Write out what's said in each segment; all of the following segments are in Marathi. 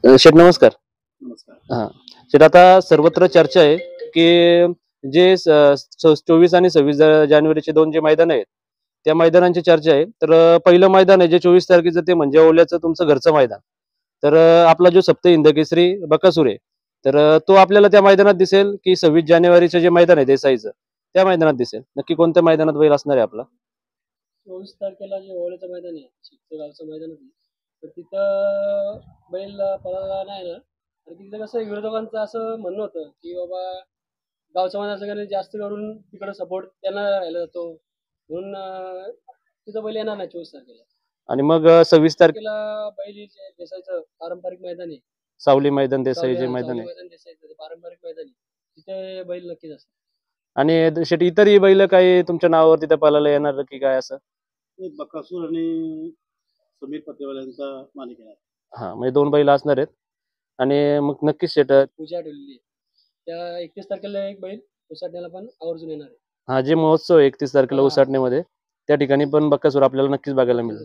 शेठ नमस्कार. नमस्कार. हा शेठ, आता सर्वत्र चर्चा आहे की जे 24 आणि 26 जानेवारीचे दोन जे मैदान आहेत त्या मैदानांची चर्चा आहे. तर पहिलं मैदान आहे जे 24 तारखेचं ते म्हणजे ओल्याचं तुमचं घरचं मैदान. तर आपला जो सप्त हिंद केसरी बकासूर आहे तर तो आपल्याला त्या मैदानात दिसेल की 26 जानेवारीचं जे मैदान आहे देसाईचं त्या मैदानात दिसेल? नक्की कोणत्या मैदानात बैल असणार आहे आपला? 24 तारखेला जे ओळेचं मैदान आहे, गावचं मैदान आहे, तर तिथं बैल पळाला नाही ना. तर तिथं कसं विरोधकांचं असं म्हणणं होतं की बाबा गावच्या मैदानाचं जास्त करून तिकडं सपोर्ट त्यांना राहिला जातो, म्हणून तिथं बैल येणार नाही 24 तारखेला. आणि मग 26 तारखेला बैल जे देसाईचं पारंपरिक मैदान आहे, सावली मैदान देसाई जे मैदान आहे देसाईचं पारंपरिक मैदान आहे, तिथे बैल नक्कीच असतात. आणि शेठ इतरही बैल काही तुमच्या नावावर तिथे पळायला येणार की काय असं? बकासूर आणि सुमित पत्रेवाल्यांचा मालिक आहे. हा म्हणजे दोन बैल असणार आहेत. आणि मग नक्कीच शेठ पूजा ठेवलेली आहे त्या 31 तारखेला एक बैल उसाटण्याला पण आवर्जून येणार आहे. हा जे महोत्सव 31 तारखेला उसाटण्यामध्ये त्या ठिकाणी पण बकासूर आपल्याला नक्कीच बघायला मिळेल.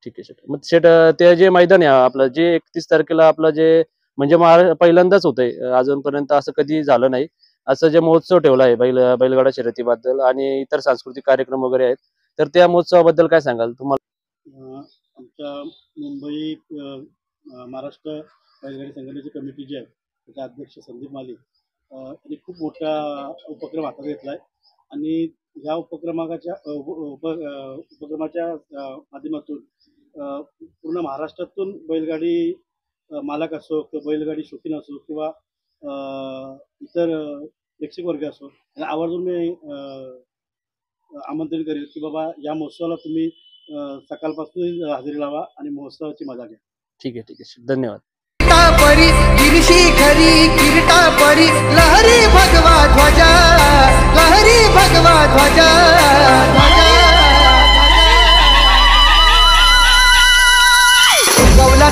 ठीक आहे शेठ. मग शेठ ते जे मैदान आहे आपलं जे 31 तारखेला आपलं जे म्हणजे पहिल्यांदाच होतंय, अजूनपर्यंत असं कधी झालं नाही, असं जे महोत्सव ठेवला आहे बैलगाडा शर्यतीबद्दल आणि इतर सांस्कृतिक कार्यक्रम वगैरे आहेत, तर त्या महोत्सवाबद्दल काय सांगाल तुम्हाला? आमच्या मुंबई महाराष्ट्र बैलगाडी संघटनेची कमिटी जी आहे त्याचे अध्यक्ष संदीप माली यांनी खूप मोठा उपक्रम हातात घेतला आहे आणि ह्या उपक्रमाच्या माध्यमातून पूर्ण महाराष्ट्रातून बैलगाडी मालक असो किंवा बैलगाडी शौकीन असो किंवा इतर प्रेक्षक वर्ग असो यांना आवर्जून मी आमंत्रण करेल की बाबा या महोत्सवाला तुम्ही सकाळपासून हजेरी लावा आणि महोत्सवाची मजा घ्या. ठीक आहे, धन्यवाद. लहरी भगवा ध्वजा, लहरी भगवा ध्वजा, गौला